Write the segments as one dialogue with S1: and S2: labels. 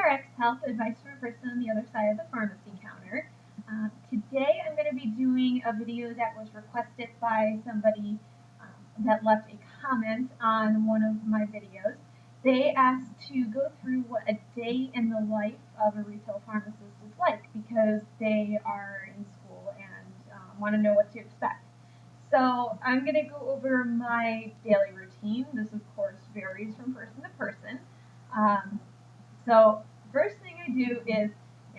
S1: RxHelp, advice from a person on the other side of the pharmacy counter. Today I'm going to be doing a video that was requested by somebody that left a comment on one of my videos. They asked to go through what a day in the life of a retail pharmacist is like because they are in school and want to know what to expect. So I'm going to go over my daily routine. This, of course, varies from person to person. Um, so first thing I do is,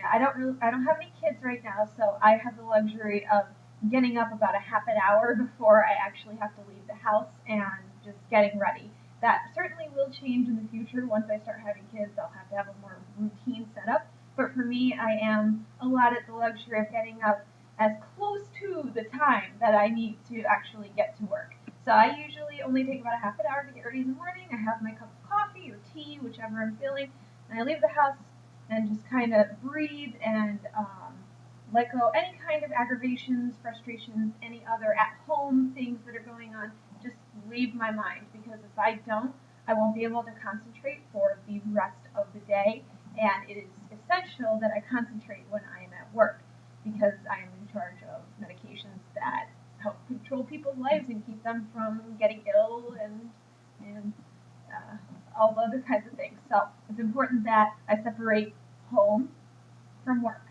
S1: I don't have any kids right now, so I have the luxury of getting up about a half an hour before I actually have to leave the house and just getting ready. That certainly will change in the future. Once I start having kids, I'll have to have a more routine setup. But for me, I am allotted the luxury of getting up as close to the time that I need to actually get to work. So I usually only take about a half an hour to get ready in the morning. I have my cup of coffee or tea, whichever I'm feeling, and I leave the house and just kind of breathe and let go any kind of aggravations, frustrations, any other at-home things that are going on. Just leave my mind, because if I don't, I won't be able to concentrate for the rest of the day, and it is essential that I concentrate when I am at work, because I am in charge of medications that help control people's lives and keep them from getting ill and all the other kinds of things. So it's important that I separate home from work.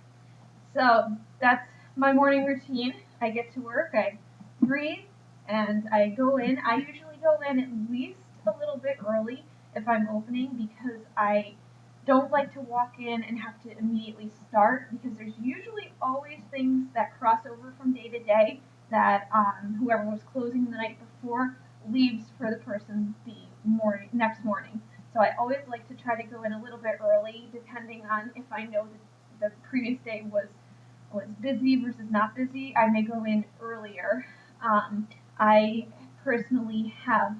S1: So that's my morning routine. I get to work, I breathe, and I go in. I usually go in at least a little bit early if I'm opening, because I don't like to walk in and have to immediately start, because there's usually always things that cross over from day to day that whoever was closing the night before leaves for the person the next morning. So I always like to try to go in a little bit early, depending on if I know that the previous day was busy versus not busy. I may go in earlier. I personally have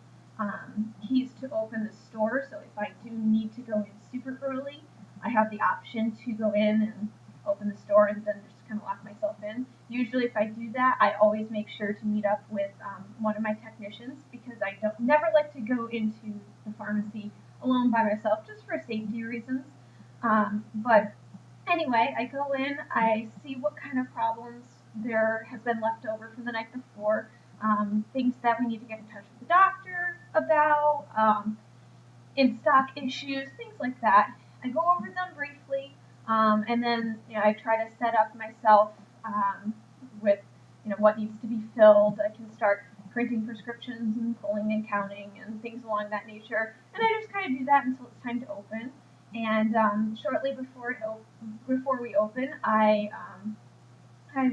S1: keys to open the store, so if I do need to go in super early, I have the option to go in and open the store and then just kind of lock myself in. Usually if I do that, I always make sure to meet up with one of my technicians, because I don't never like to go into the pharmacy alone by myself, just for safety reasons. But anyway, I go in, I see what kind of problems there has been left over from the night before, things that we need to get in touch with the doctor about, in stock issues, things like that. I go over them briefly, and then I try to set up myself with what needs to be filled. I can start printing prescriptions and pulling and counting and things along that nature, and I just kind of do that until it's time to open. And shortly before we open, I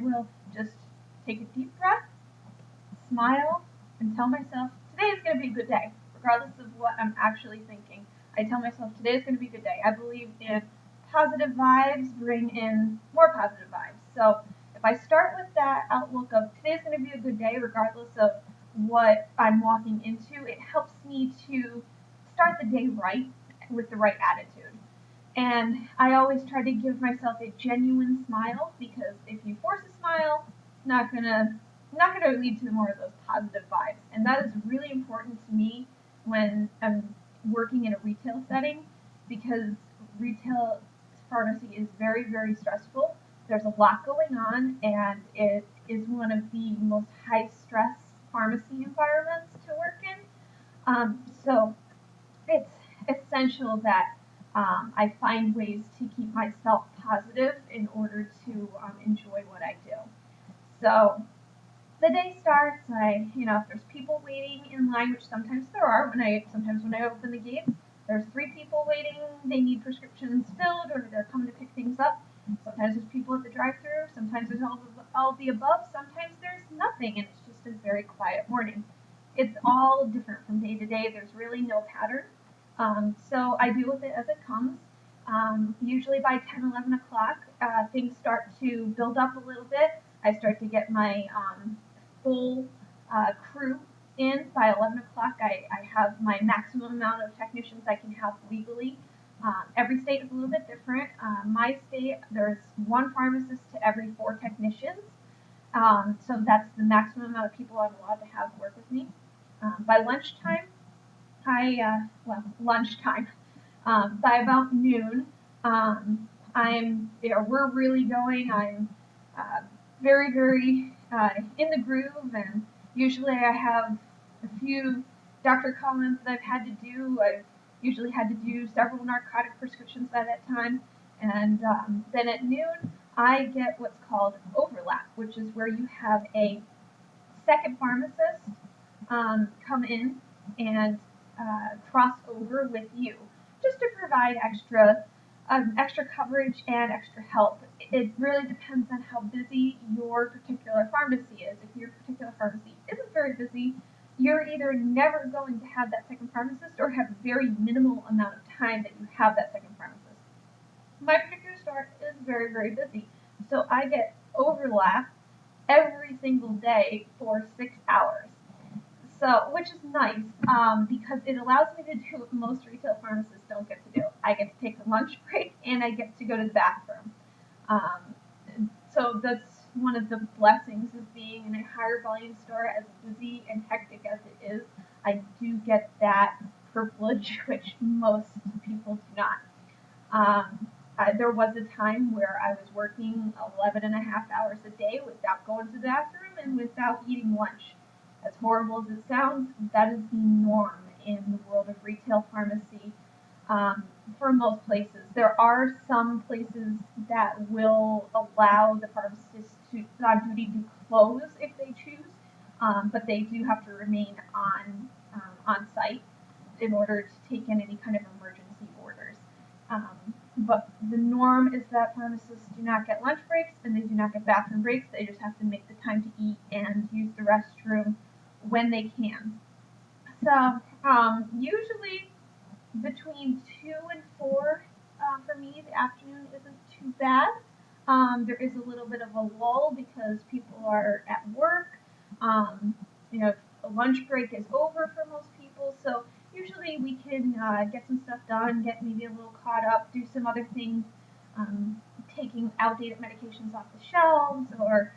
S1: will just take a deep breath, smile, and tell myself today is going to be a good day, regardless of what I'm actually thinking. I tell myself today is going to be a good day. I believe in positive vibes bring in more positive vibes. So if I start with that outlook of today's going to be a good day, regardless of what I'm walking into, it helps me to start the day right, with the right attitude. And I always try to give myself a genuine smile, because if you force a smile, it's not gonna lead to more of those positive vibes. And that is really important to me when I'm working in a retail setting, because retail pharmacy is very, very stressful. There's a lot going on, and it is one of the most high stress pharmacy environments to work in. So it's essential that I find ways to keep myself positive in order to enjoy what I do. So the day starts. If there's people waiting in line, which sometimes there are, sometimes when I open the gates, there's 3 people waiting. They need prescriptions filled, or they're coming to pick things up. Sometimes there's people at the drive-thru. Sometimes there's all of the above. Sometimes there's nothing, and it's just a very quiet morning. It's all different from day to day. There's really no pattern. So I deal with it as it comes. Usually by 10, 11 o'clock, things start to build up a little bit. I start to get my full crew in. By 11 o'clock, I have my maximum amount of technicians I can have legally. Every state is a little bit different. My state, there's 1 pharmacist to every 4 technicians. So that's the maximum amount of people I'm allowed to have work with me. By lunchtime, lunchtime. By about noon, We're really going. I'm very, very in the groove, and usually I have a few doctor comments that I've had to do. I've usually had to do several narcotic prescriptions by that time, and then at noon I get what's called overlap, which is where you have a second pharmacist come in and cross over with you, just to provide extra coverage and extra help. It really depends on how busy your particular pharmacy is. If your particular pharmacy isn't very busy, you're either never going to have that second pharmacist or have very minimal amount of time that you have that second pharmacist. My particular store is very, very busy, so I get overlap every single day for 6 hours. So, which is nice because it allows me to do what most retail pharmacists don't get to do. I get to take a lunch break and I get to go to the bathroom. So that's one of the blessings of being in a higher volume store, as busy and hectic as it is. I do get that privilege, which most people do not. There was a time where I was working 11 and a half hours a day without going to the bathroom and without eating lunch. As horrible as it sounds, that is the norm in the world of retail pharmacy for most places. There are some places that will allow the pharmacist on duty to close if they choose, but they do have to remain on site in order to take in any kind of emergency orders. But the norm is that pharmacists do not get lunch breaks and they do not get bathroom breaks. They just have to make the time to eat and use the restroom when they can. So usually between 2 and 4 for me, the afternoon isn't too bad. There is a little bit of a lull because people are at work. A lunch break is over for most people, so usually we can get some stuff done, get maybe a little caught up, do some other things, taking outdated medications off the shelves, or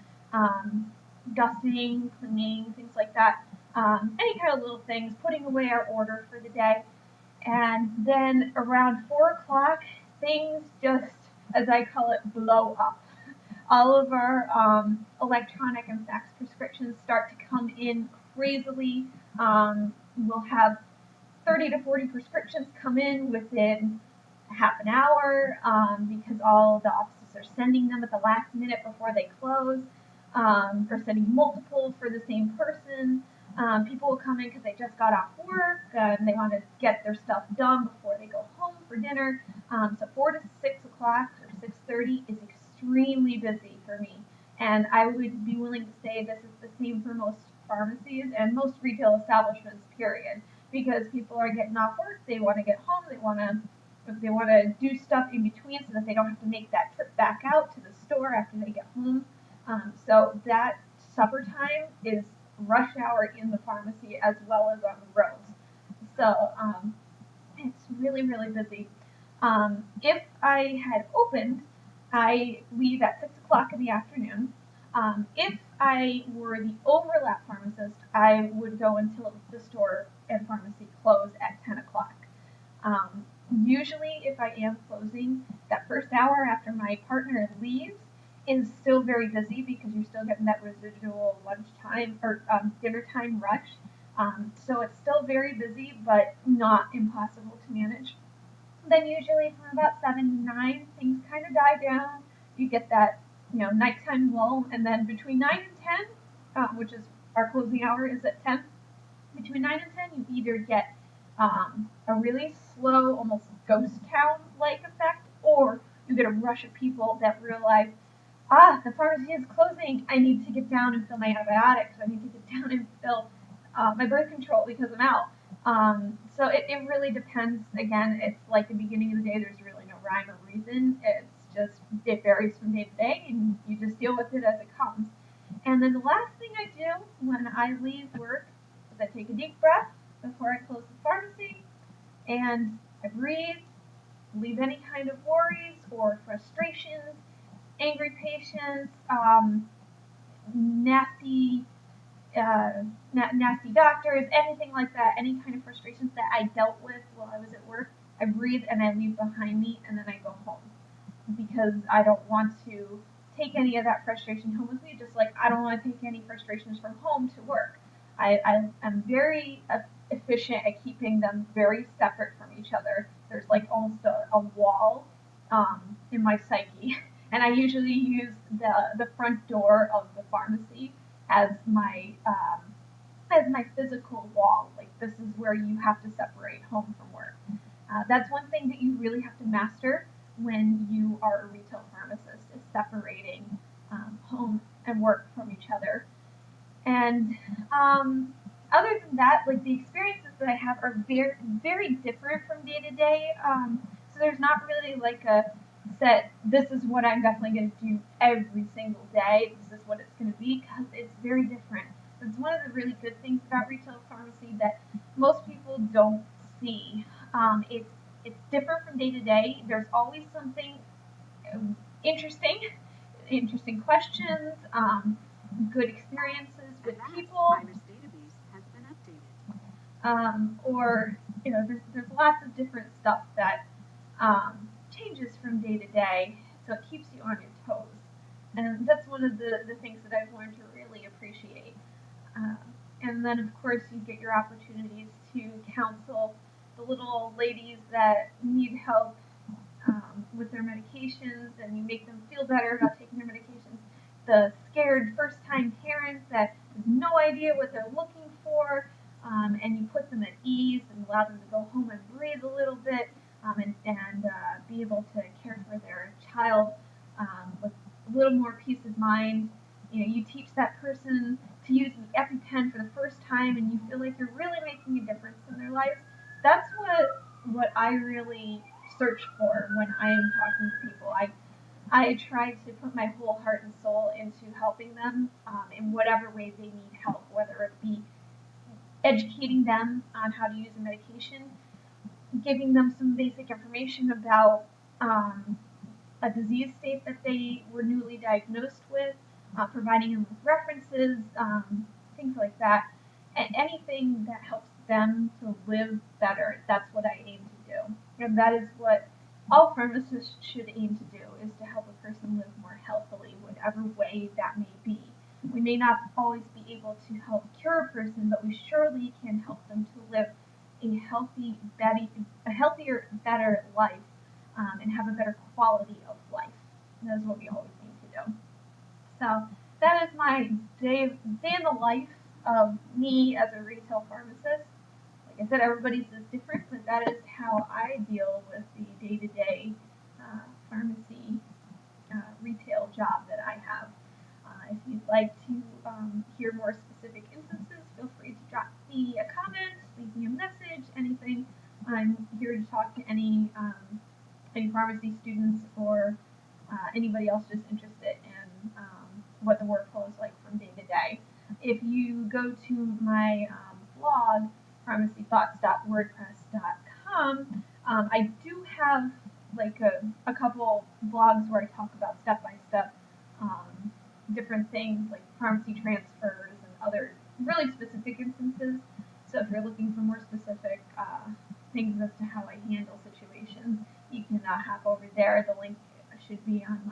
S1: dusting, cleaning, things like that. Any kind of little things, putting away our order for the day. And then around 4 o'clock, things just, as I call it, blow up. All of our electronic and fax prescriptions start to come in crazily. We'll have 30 to 40 prescriptions come in within half an hour because all the offices are sending them at the last minute before they close, or sending multiple for the same person. People will come in because they just got off work and they want to get their stuff done before they go home for dinner. So 4 to 6 o'clock or 6:30 is extremely busy for me. And I would be willing to say this is the same for most pharmacies and most retail establishments, period. Because people are getting off work, they want to get home, they want to do stuff in between so that they don't have to make that trip back out to the store after they get home. So that supper time is rush hour in the pharmacy as well as on the roads. So it's really, really busy. If I had opened, I leave at 6 o'clock in the afternoon. If I were the overlap pharmacist, I would go until the store and pharmacy close at 10 o'clock. Usually, if I am closing, that first hour after my partner leaves is still very busy because you're still getting that residual lunchtime or dinner time rush. So it's still very busy, but not impossible to manage. Then usually from about 7 to 9, things kind of die down. You get that, nighttime lull, and then between 9 and 10, which is our closing hour is at 10, between 9 and 10, you either get a really slow, almost ghost town-like effect, or you get a rush of people that realize, the pharmacy is closing. I need to get down and fill my antibiotics. I need to get down and fill my birth control because I'm out. So it really depends. Again, it's like the beginning of the day. There's really no rhyme or reason. It varies from day to day, and you just deal with it as it comes. And then the last thing I do when I leave work is I take a deep breath before I close the pharmacy, and I breathe, leave any kind of worries or frustrations, angry patients, nasty doctors, anything like that, any kind of frustrations that I dealt with while I was at work. I breathe and I leave behind me, and then I go home because I don't want to take any of that frustration home with me. Just like I don't want to take any frustrations from home to work. I'm very efficient at keeping them very separate from each other. There's like almost a wall in my psyche, and I usually use the front door of the pharmacy as my physical wall. Like this is where you have to separate home from work. That's one thing that you really have to master when you are a retail pharmacist is separating home and work from each other. And other than that, like the experiences that I have are very, very different from day to day. So there's not really like a set, this is what I'm definitely going to do every single day. This is what it's going to be because it's very different. It's one of the really good things about retail pharmacy that most people don't see. It's different from day to day. There's always something interesting, interesting questions, good experiences with people, or there's lots of different stuff that changes from day to day, so it keeps you on your toes, and that's one of the things that I've learned to really appreciate. Um, and then, of course, you get your opportunities to counsel the little old ladies that need help with their medications, and you make them feel better about taking their medications. The scared first-time parents that have no idea what they're looking for, and you put them at ease and allow them to go home and breathe a little bit, and be able to care for their child with a little more peace of mind. You teach that person to use the EpiPen for the first time, and you feel like you're really making a difference in their lives. That's what I really search for when I am talking to people. I try to put my whole heart and soul into helping them in whatever way they need help, whether it be educating them on how to use a medication, giving them some basic information about a disease state that they were newly diagnosed with, providing them with references, things like that. And anything that helps them to live better, that's what I aim to do. And that is what all pharmacists should aim to do, is to help a person live more healthily, whatever way that may be. We may not always be able to help cure a person, but we surely can help them to live a healthier, better life, and have a better quality of life. And that is what we always need to do. So that is my day in the life of me as a retail pharmacist. Like I said, everybody's is different, but that is how I deal with the day-to-day pharmacy retail job that I have. If you'd like to hear more specific instances, feel free to drop me a comment, leave me a message, anything. I'm here to talk to any pharmacy students or anybody else just interested in what the workflow is like from day to day. If you go to my blog, pharmacythoughts.wordpress.com, I do have like a couple blogs where I talk about step-by-step different things like pharmacy transfers and other really specific instances. So if you're looking for more specific things as to how I handle situations, you can hop over there. The link should be on